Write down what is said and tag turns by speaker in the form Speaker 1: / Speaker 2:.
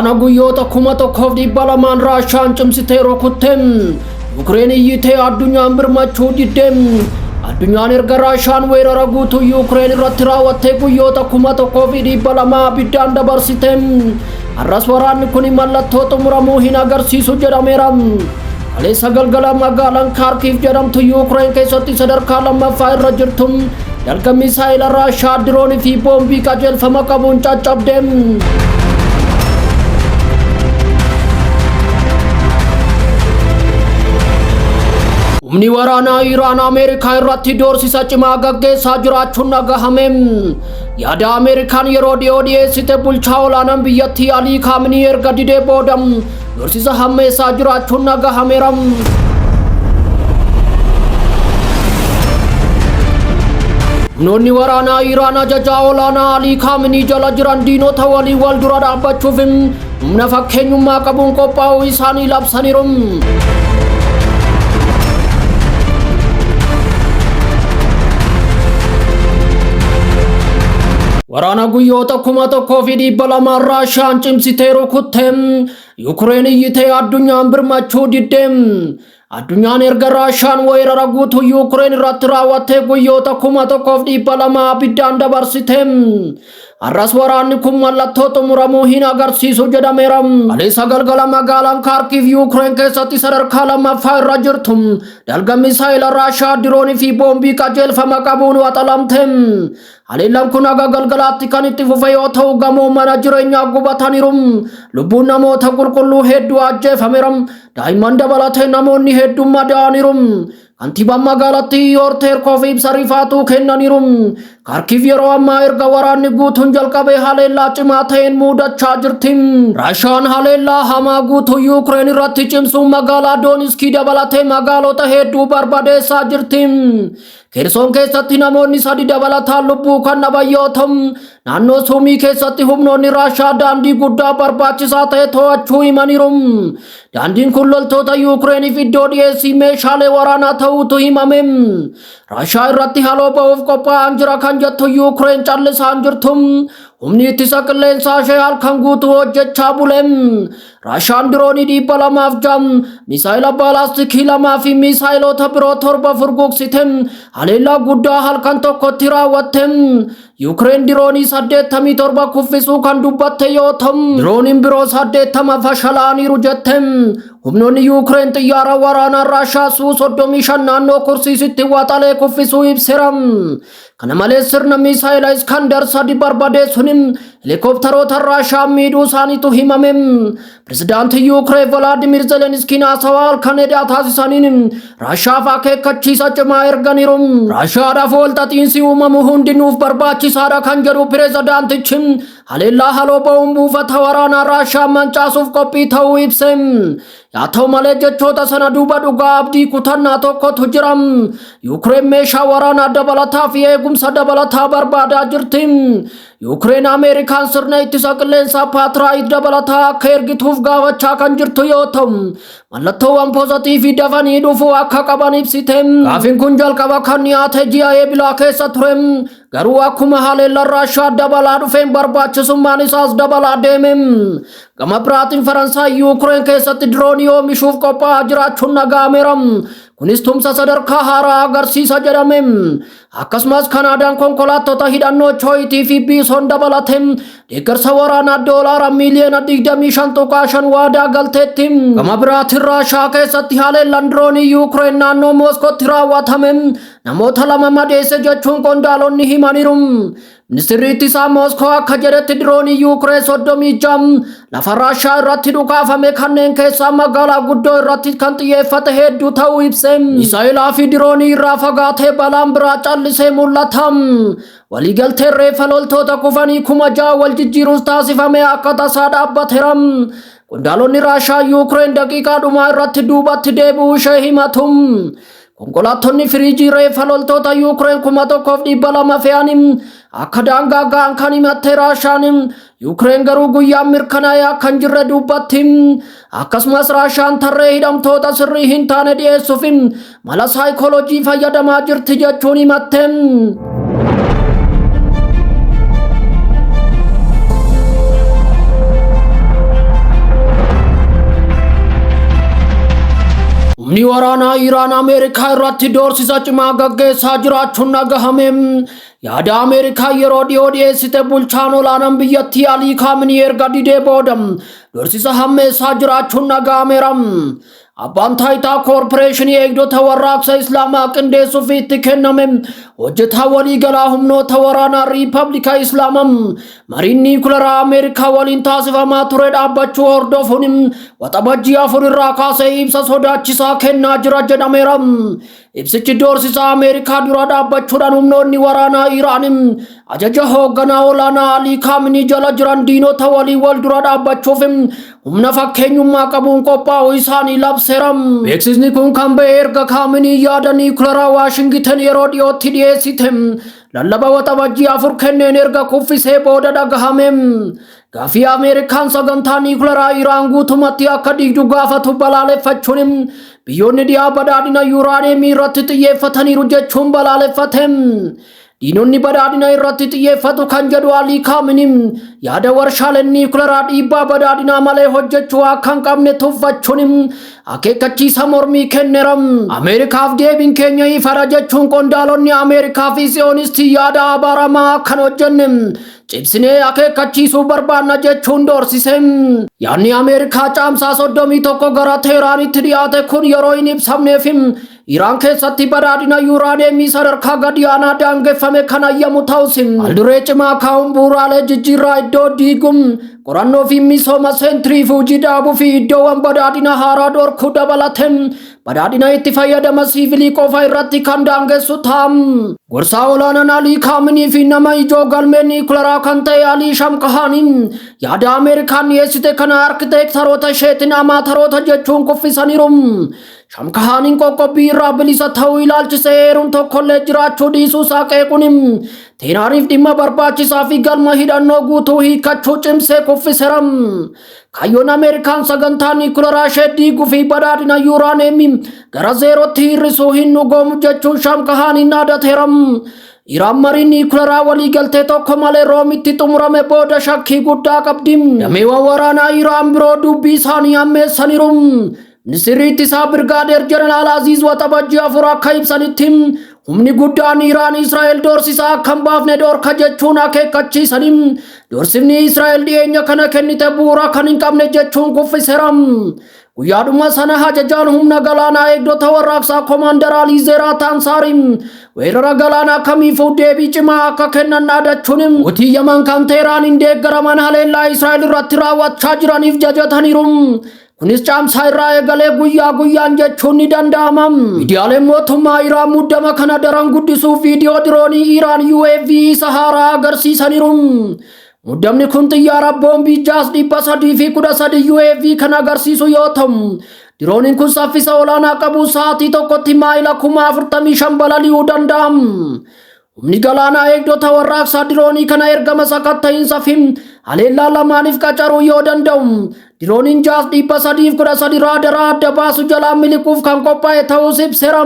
Speaker 1: Waraana guyyoota 1,200 Raashaan cimsitee rukutteen Yuukireen iyyitee addunyaan birmachuu diddeen addunyaan erga Raashaan weerara guutuu Yuukireen irratti raawwattee guyyoota 1,200 abiddaan dabarsiteen har'as waraanni kun mallattoo xumuramuu hin agarsiisu jedhameera. Kaleessa galgala magaalaan Kharkiv jedhamtu Yuukireen keessatti sadarkaa lammaffaa irra jirtu dalga misaayila Raashaa diroonii fi boombii qajeelfama qabuun caccabde. Humni waraanaa Iraan Ameerikaa irratti doorsisa cimaa gaggeessaa jiraachuun dhagahame. Yaada Ameerikaan yeroo dhiyoo dhiyeessite bulchaa olaanaan biyyattii Alii Khamenei erga didee booda doorsisa hammeessaa jiraachuun dhagahameera. Humnoonni waraanaa Iraan ajajaa olaanaa Alii Khamenei jala jiran diinota walii wal dura dhaabbachuuf humna fakkeenyummaa qabuun qophaa'uu isaanii labsaniiru. Waraana guyyoota 1,200 Raashaan cimsitee rukutteen Yuukireen iyyitee addunyaan birmachuu diddeen addunyaan erga Raashaan weerara guutuu Yuukireen irratti raawwattee guyyoota 1,200 abiddaan dabarsiteen har'as waraanni kun mallattoo xumuramuu hin agarsiisu jedhameera. Kaleessa galgala magaalaan Kharkiv Yuukireen keessatti sadarkaa lammaffaa irra jirtu dalga misaayila Raashaa diroonii fi boombii qajeelfama qabuun waxalamte. Haleellaan kun aga galgalaatti kan itti fufe yoo ta'u gamoo mana jireenyaa gubataniiru. Lubbuun namoota qulqulluu hedduu ajjeefameera. Daa'imman dabalatee namoonni hedduun madaa'aniiru. Kantiibaan magaalattii Orteerkoof ibsa rifaatuu kennaniiru. Kharkiv yeroo ammaa erga waraanni guutuun jalqabee haleellaa cimaa ta'een muudachaa jirti. Raashaan haleellaa hamaa guutuu Yuukireen irratti cimsuun magaalaa Dooniskii dabalatee magaalota hedduu barbadeessaa jirti. Kherson keessatti namoonni 3 dabalataan lubbuu kan dhaban yoo ta'u naannoo Suumii keessatti humnoonni Raashaa daandii guddaa barbaachisaa ta'e to'achuu himaniiru. Daandiin kun loltoota Yuukireeniif iddoo dhiyeessii meeshaalee waraanaa ta'uutu himame. Raashaa irratti haleellaa ba'uuf qophaa'aa jira kan jettu Yuukireen callisaan jirtu. Humni ittisa qilleensaa ishee halkan guutuu hojjechaa bule. Raashaan diroonii 206 misaayila baalaastikii 2 fi misaayilota biroo 7 furgugsite haleellaa guddaa halkan tokkotti raawwatte. Yuukireen diroonii 87 kuffisuu kan dubbatte yoo ta'u dirooniin biroo 80 fashalaaniiru jette. Humnoonni Yuukireen xiyyaara waraanaa Raashaa Su-35 naannoo Kursiisitti waxalee kuffisuu ibseera. Kana malees sirna misaayila Iskaandar 3 barbadeessuun helikopteroota Raashaa miidhuu isaaniitu himame. Pirezidaantii Yuukireen Volodimir Zelenskiin haasawaa halkaneedhaa taasisaniin Raashaaf akeekkachiisa cimaa erganiiru. Raashaadhaaf walxaxiinsi uumamu hundi nuuf barbaachisaadha kan jedhu pirezidaantichi haleellaa haleelluu ba'uun buufata waraanaa Raashaa mancaasuuf qophii ta'uu ibse. Yaa ta'u malee jechoota sana duuba dhugaa abdii kutannaa tokkotu jira. Yuukireen meeshaa waraanaa dabalataa fi eegumsa dabalataa barbaadaa jirti. Yuukireen Ameerikaan sirna ittisa qilleensaa Paatraayit dabalataa akka ergituuf gaafachaa kan jirtu yoo ta'u mallattoowwan poozitiivii dafanii dhufuu akka qaban ibsite. Gaafiin kun jalqaba kan dhiyaate ji'a eebilaa keessa ture. Garuu akkuma haleellaan Raashaa dabalaa dhufeen barbaachisummaan isaas dabalaa deeme. Gama biraatiin Faransaay Yuukireen keessatti diroonii oomishuuf qophaa'aa jiraachuun dhaga'ameera. Kunis tumsa sadarkaa haaraa agarsiisa jedhame. Akkasumas Kanaadaan konkolaattota hidhannoo Chooyitii fi Biisoon dabalate deeggarsa waraanaa doolaara miliyoona 25.5 waadaa galteetti. Gama biraatiin Raashaa keessatti haleellaan diroonii Yuukireen naannoo Mooskootti raawwatame namoota 2 madeesse jechuun qondaalonni himaniiru. Ministeerri ittisaa Mooskoo akka jedhetti diroonii Yuukireen 36 lafa Raashaa irratti dhukaafame kanneen keessaa magaalaa guddoo irratti kan xiyyeeffate hedduu ta'uu ibse. Misaayilaa fi diroonii irraa fagaatee balaan biraa callisee mul'ata. Waliigalteen reeffa loltoota kufanii 6,000 wal jijjiiruus taasifame akka tasaa dhaabbateera. Qondaalonni Raashaa Yuukireen daqiiqaa dhumaa irratti duubatti deebi'uu ishee himatu. Konkolaattonni firiijii reeffa loltoota Yuukireen 1,200 fe'anii akka daangaa ga'an kan himatte Raashaan Yuukireen garuu guyyaa mirkanaa'ee akka hin jirre dubbatti. Akkasumas Raashaan tarree hidhamtoota sirrii hin taane dhiyeessuuf mala saayikooloojii fayyadamaa jirti jechuun himatte. humni waraanaa Iraan Ameerikaa irratti doorsisa cimaa gaggeessaa jiraachuun dhagahamem. Yaada Ameerikaa yeroo dhiyoo dhiyeessite bulchaan olaanaan biyyattii Alii Khamenei erga didee booda doorsisa hammeessaa jiraachuun dhagahameera. Abbaan taayitaa koorporeeshinii eegdota warraaqsa Islaamaa qindeessuuf itti kenname hojjetaa waliigalaa humnoota waraanaa Riippaabilika Islaamaa mariin niikuleeraa Ameerikaa waliin taasifamaa ture dhaabbachuu hordofuun waxabajjii 4 irraa kaasee ibsa sodaachisaa kennaa jira jedhameera. Ibsichi doorsisa Ameerikaa dura dhaabbachuudhaan humnoonni waraanaa Iraan ajaja hoogganaa olaanaa Alii Khamenei jala jiran diinota walii wal dura dhaabbachuuf humna fakkeenyummaa qabuun qophaa'uu isaanii labseera. Beeksisni kun kan ba'e erga Khamenei yaada niikuleeraa Waashingtan yeroo dhiyootti dhiyeessite lallaba waxabajjii 4 kenneen erga kuffisee booda dhagahame. Gaafii Ameerikaan sagantaa niikuleeraa Iraan guutumatti akka diigdu gaafatu balaaleffachuun biyyoonni dhiyaa badhaadhina yuuraaniyeemii irratti xiyyeeffataniiru jechuun balaaleffate. Diinonni badhaadhina irratti xiyyeeffatu kan jedhu Alii Khamenei yaada warshaaleen niikuleeraa dhiibbaa badhaadhinaa malee hojjechuu akka hin qabne tuffachuun akeekkachiisa mormii kenneera. Ameerikaaf deebiin keenya ifadha jechuun qondaalonni Ameerikaa fi Siyoonistii yaada abaaramaa akkan hojjenne cibsinee akeekkachiisuu barbaanna jechuun doorsise. Yaadni Ameerikaa caamsaa 31 gara Teeraanitti dhiyaate kun yeroo hin ibsamneef Iraan keessatti badhaadhina yuuraaniyeemii sadarkaa gadi aanaa daangeffame kan ayyamu ta'us alduree cimaa kaa'uun bu'uuraalee jijjiirraa iddoo diiguun qorannoo fi misooma seentirifuujii dhaabuu fi iddoowwan badhaadhina haaraa dhorkuu dabalate badhaadhina itti fayyadama siivilii qofa irratti kan daangessu ta'a. Gorsaa olaanaan Alii Khamenei fi nama ijoo galmee niikuleeraa kan ta'e Alii Shamkhani yaada Ameerikaan dhiyeessite kana arkiteektaroota isheetiin amaataroota jechuun kuffisaniiru. Shamkhaniin qoqqobbii irraa bilisa ta'uu ilaalchisee eeruun tokkollee jiraachuu dhiisuu isaa qeequun Teeraaniif dhimma barbaachisaa fi galma hidhannoo guutuu hiikkachuu cimsee kuffiseera. Kaayyoon Ameerikaan sagantaa niikuleeraa ishee diiguu fi badhaadhina yuuraaniyeemii gara zeerootti hir'isuu hin dhugoomu jechuun Shamkhaniin dhaadateera. Iraan marii niikuleeraa waliigaltee tokko malee Roomitti xumurame booda shakkii guddaa qabdi. Dameewwan waraanaa Iraan biroo dubbii isaanii ammeessaniiru. Ministeerri ittisaa Birgaadeer Jeneraal Aziz waxabajjii 4 akka ibsanitti humni guddaan Iraan Israa'el doorsisaa akka hin baafne dhorka jechuun akeekkachiisanii doorsifni Israa'el dhiyeenya kana kennite bu'uura kan hin qabne jechuun kuffiseera. Guyyaadhuma sana ajajaan humna galaanaa eegdota warraaqsaa Koomaandar Alii Zeeraa Taansaari weerara galaanaa kamiifuu deebii cimaa akka kennan dhaadachuun mootii Yaman kan Teeraaniin deeggaraman haleellaa Israa'el irratti raawwachaa jiraniif jajataniiru. Kunis caamsaa irraa eegalee guyyaa guyyaan jechuun ni danda'ama. Miidiyaaleen mootummaa Iraan muddama kana daran guddisuuf viidiyoo diroonii Iraan UAV isa haaraa agarsiisaniiru. Muddamni kun xiyyaara boombii jaas 313 UAV kan agarsiisu yoo ta'u, dirooniin kun saffisa olaanaa qabu sa'aatii tokkotti maayila 45,000 balali'uu danda'a. Humni galaanaa eegdota warraaqsaa diroonii kana ergama sakatta'iinsa fi haleellaa lamaaniif qacaruu yoo danda'u, dirooniin jaas 313 raadaraa adda baasu jalaa miliquuf kan qophaa'e ta'uu ibseera.